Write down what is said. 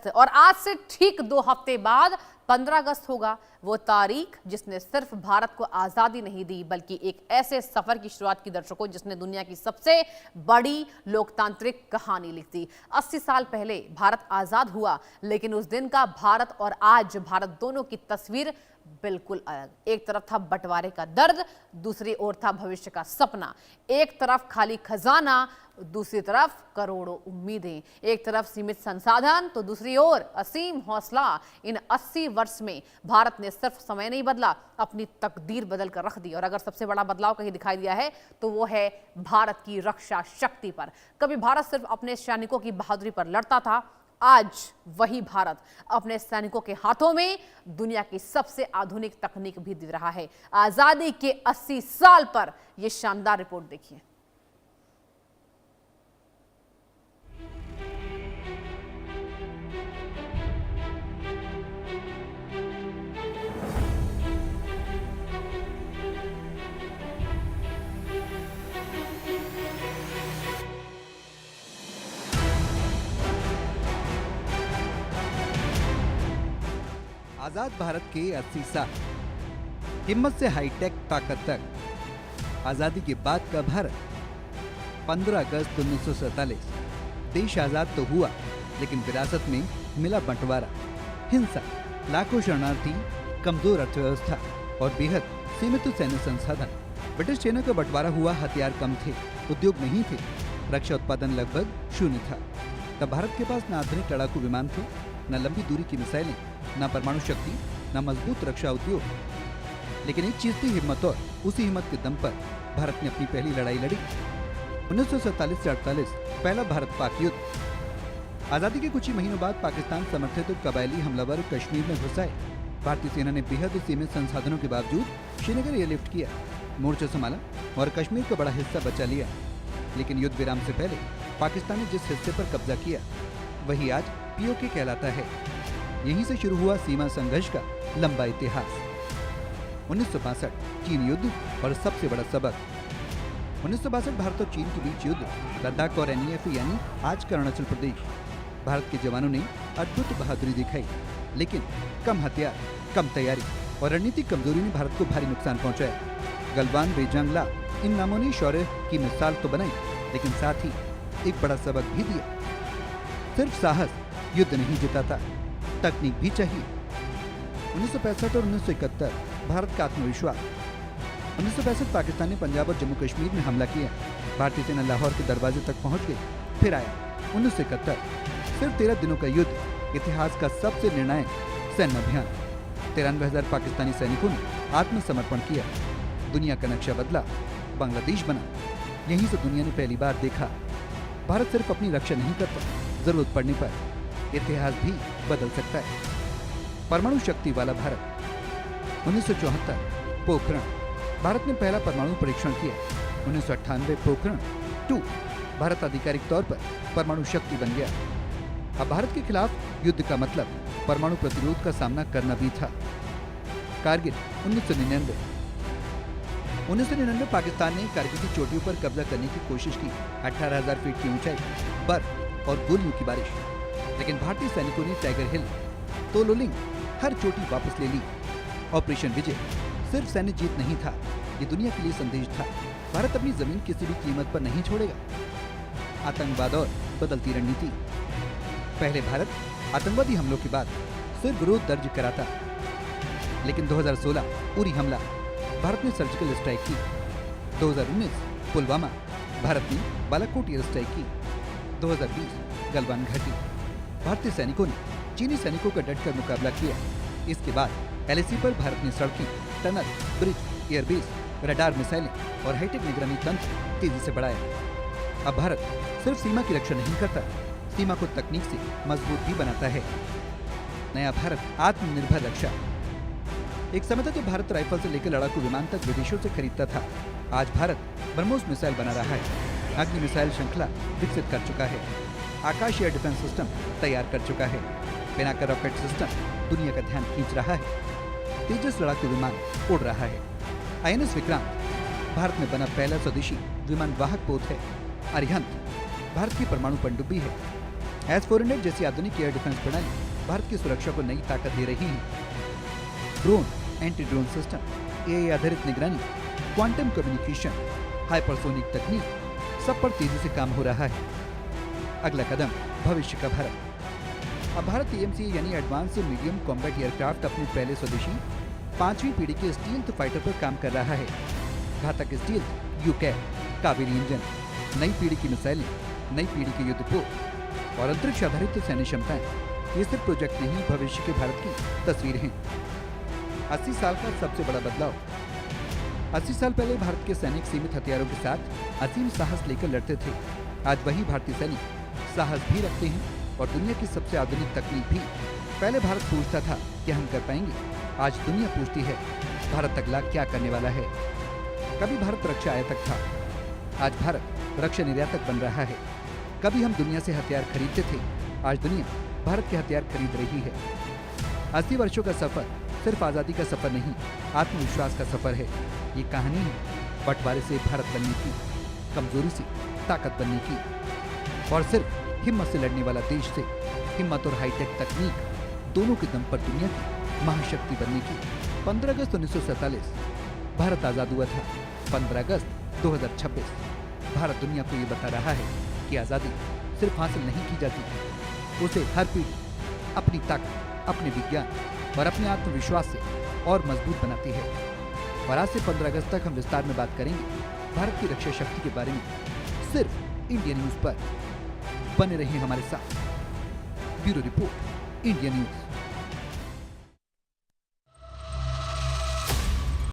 अगस्त और आज से ठीक 2 हफ्ते बाद 15 अगस्त होगा वो तारीख जिसने सिर्फ भारत को आजादी नहीं दी बल्कि एक ऐसे सफर की शुरुआत की दर्शकों जिसने दुनिया की सबसे बड़ी लोकतांत्रिक कहानी लिख दी। 80 साल पहले भारत आजाद हुआ, लेकिन उस दिन का भारत और आज भारत दोनों की तस्वीर बिल्कुल अलग। एक तरफ था बंटवारे का दर्द, दूसरी ओर था भविष्य का सपना। एक तरफ खाली खजाना, दूसरी तरफ करोड़ों उम्मीदें। एक तरफ सीमित संसाधन तो दूसरी ओर असीम हौसला। इन 80 वर्ष में भारत ने सिर्फ समय नहीं बदला, अपनी तकदीर बदल कर रख दी। और अगर सबसे बड़ा बदलाव कहीं दिखाई दिया है तो वो है भारत की रक्षा शक्ति पर। कभी भारत सिर्फ अपने सैनिकों की बहादुरी पर लड़ता था, आज वही भारत अपने सैनिकों के हाथों में दुनिया की सबसे आधुनिक तकनीक भी दे रहा है। आजादी के 80 साल पर यह शानदार रिपोर्ट देखिए। आजाद भारत के 80 साल, हिम्मत से हाईटेक ताकत तक। आजादी के बाद का भारत। 15 अगस्त 1947। देश आजाद तो हुआ, लेकिन विरासत में मिला बंटवारा, हिंसा, लाखों शरणार्थी, कमजोर अर्थव्यवस्था और बेहद सीमित सैन्य संसाधन। ब्रिटिश सेना का बंटवारा हुआ, हथियार कम थे, उद्योग नहीं थे, रक्षा उत्पादन लगभग शून्य था। तब भारत के पास न आधुनिक लड़ाकू विमान थे, न लंबी दूरी की मिसाइलें, न परमाणु शक्ति, न मजबूत रक्षा उद्योग। लेकिन एक चीज थी हिम्मत, और उसी हिम्मत के दम पर भारत ने अपनी पहली लड़ाई लड़ी। 1947 से 48 पहला भारत पाक युद्ध। आजादी के कुछ ही महीनों बाद पाकिस्तान समर्थित कबायली हमलावर कश्मीर में घुस आए। भारतीय सेना ने बेहद सीमित संसाधनों के बावजूद श्रीनगर एयरलिफ्ट किया, मोर्चा संभाला और कश्मीर का बड़ा हिस्सा बचा लिया। लेकिन युद्ध विराम से पहले पाकिस्तान ने जिस हिस्से पर कब्जा किया वही आज पीओके कहलाता है। यहीं से शुरू हुआ सीमा संघर्ष का लंबा इतिहास। 1962 चीन युद्ध और सबसे बड़ा सबक। 1962 भारत और चीन के बीच युद्ध, लद्दाख और NEF यानी आज का अरुणाचल प्रदेश। भारत के जवानों ने अद्भुत बहादुरी दिखाई, लेकिन कम हथियार, कम तैयारी और रणनीतिक कमजोरी ने भारत को भारी नुकसान पहुंचाया। गलवान, बेजंग ला इन नामों ने शौर्य की मिसाल तो बनाई, लेकिन साथ ही एक बड़ा सबक भी दिया। सिर्फ साहस युद्ध नहीं जिताता, तकनीक भी चाहिए। 1965 और 1971 भारत का आत्मविश्वास। 1965 पाकिस्तान ने पंजाब और जम्मू कश्मीर में हमला किया। भारतीय सेना लाहौर के दरवाजे तक पहुंच गई। फिर आया 1971, सिर्फ 13 दिनों का युद्ध, इतिहास का सबसे निर्णायक सैन्य अभियान। 93,000 पाकिस्तानी सैनिकों ने आत्मसमर्पण किया। दुनिया का नक्शा बदला, बांग्लादेश बना। यहीं से दुनिया ने पहली बार देखा भारत सिर्फ अपनी रक्षा नहीं करता, जरूरत पड़ने पर इतिहास भी बदल सकता है। परमाणु शक्ति वाला भारत। 1974 पोखरण, भारत ने पहला परमाणु परीक्षण किया। 1998 पोखरण 2, भारत आधिकारिक तौर पर परमाणु शक्ति बन गया। अब भारत के खिलाफ युद्ध का मतलब परमाणु प्रतिरोध का सामना करना भी था। कारगिल 1999। 1999 पाकिस्तान ने कारगिल की चोटियों पर कब्जा करने की कोशिश की। 18,000 फीट की ऊंचाई, बर्फ और गोलियों की बारिश। लेकिन भारतीय सैनिकों ने टाइगर हिल, तोलोलिंग हर चोटी वापस ले ली। ऑपरेशन विजय सिर्फ सैन्य जीत नहीं था, ये दुनिया के लिए संदेश था। भारत अपनी जमीन किसी भी कीमत पर नहीं छोड़ेगा। आतंकवाद और बदलती रणनीति। पहले भारत आतंकवादी हमलों के बाद सिर्फ विरोध दर्ज कराता, लेकिन 2016 उरी हमला, भारत ने सर्जिकल स्ट्राइक की। 2019 पुलवामा, भारत ने बालाकोट एयर स्ट्राइक की। 2020 गलवान घाटी, भारतीय सैनिकों ने चीनी सैनिकों का डटकर मुकाबला किया। इसके बाद LAC पर भारत ने सड़कें, टनल, ब्रिज, एयरबेस, रडार मिसाइलें और हाईटेक निगरानी तंत्र तेजी से बढ़ाया। अब भारत सिर्फ सीमा की रक्षा नहीं करता, सीमा को तकनीक से मजबूत भी बनाता है। नया भारत आत्मनिर्भर रक्षा। एक समय था जब भारत राइफल से लेकर लड़ाकू विमान तक विदेशों से खरीदता था। आज भारत ब्रह्मोस मिसाइल बना रहा है, अग्नि मिसाइल श्रृंखला विकसित कर चुका है, आकाश एयर डिफेंस सिस्टम तैयार कर चुका है, पिनाका रॉकेट सिस्टम दुनिया का ध्यान खींच रहा है, तेजस लड़ाकू विमान उड़ रहा है, INS विक्रांत भारत में बना पहला स्वदेशी विमान वाहक पोत है, अरिहंत भारत की परमाणु पनडुब्बी है, S-400 जैसी आधुनिक एयर डिफेंस प्रणाली भारत की सुरक्षा को नई ताकत दे रही है। Drone, anti drone system, AI आधारित निगरानी, क्वांटम कम्युनिकेशन, हाइपरसोनिक तकनीक, सब पर तेजी से काम हो रहा है। अगला कदम भविष्य का भारत। अब भारत AMC यानी एडवांस मीडियम कॉम्बैट एयरक्राफ्ट अपने पहले स्वदेशी 5वीं पीढ़ी के स्टील्थ फाइटर पर काम कर रहा है। घातक स्टील्थ, UCAV, कावेरी इंजन, नई पीढ़ी की मिसाइलें, नई पीढ़ी के युद्धपोत और अंतरिक्ष आधारित सैन्य क्षमताएं, ये सिर्फ प्रोजेक्ट नहीं, भविष्य के भारत की तस्वीर हैं। 80 साल का सबसे बड़ा बदलाव। 80 साल पहले भारत के सैनिक सीमित हथियारों के साथ असीम साहस लेकर लड़ते थे। आज वही भारतीय सैनिक साहस भी रखते हैं और दुनिया की सबसे आधुनिक तकनीक भी। पहले भारत पूछता था कि हम कर पाएंगे, आज दुनिया पूछती है भारत अगला क्या करने वाला है। कभी भारत रक्षा आयातक था, आज भारत रक्षा निर्यातक बन रहा है। कभी हम दुनिया से हथियार खरीदते थे, आज दुनिया भारत के हथियार खरीद रही है। 80 वर्षों का सफर सिर्फ आजादी का सफर नहीं, आत्मविश्वास का सफर है। ये कहानी है बंटवारे से भारत बनने की, कमजोरी से ताकत बनने की, और सिर्फ हिम्मत से लड़ने वाला देश से हिम्मत और हाईटेक तकनीक दोनों के दम पर दुनिया की महाशक्ति बनने की। 15 अगस्त 1947 भारत आजाद हुआ था। 15 अगस्त 2026 भारत दुनिया को ये बता रहा है कि आजादी सिर्फ हासिल नहीं की जाती, उसे हर पीढ़ी अपनी ताकत, अपने विज्ञान और अपने आत्मविश्वास से और मजबूत बनाती है। और आज से 15 अगस्त तक हम विस्तार में बात करेंगे भारत की रक्षा शक्ति के बारे में, सिर्फ इंडिया न्यूज पर। बने रहिए हमारे साथ। Bureau report, India news.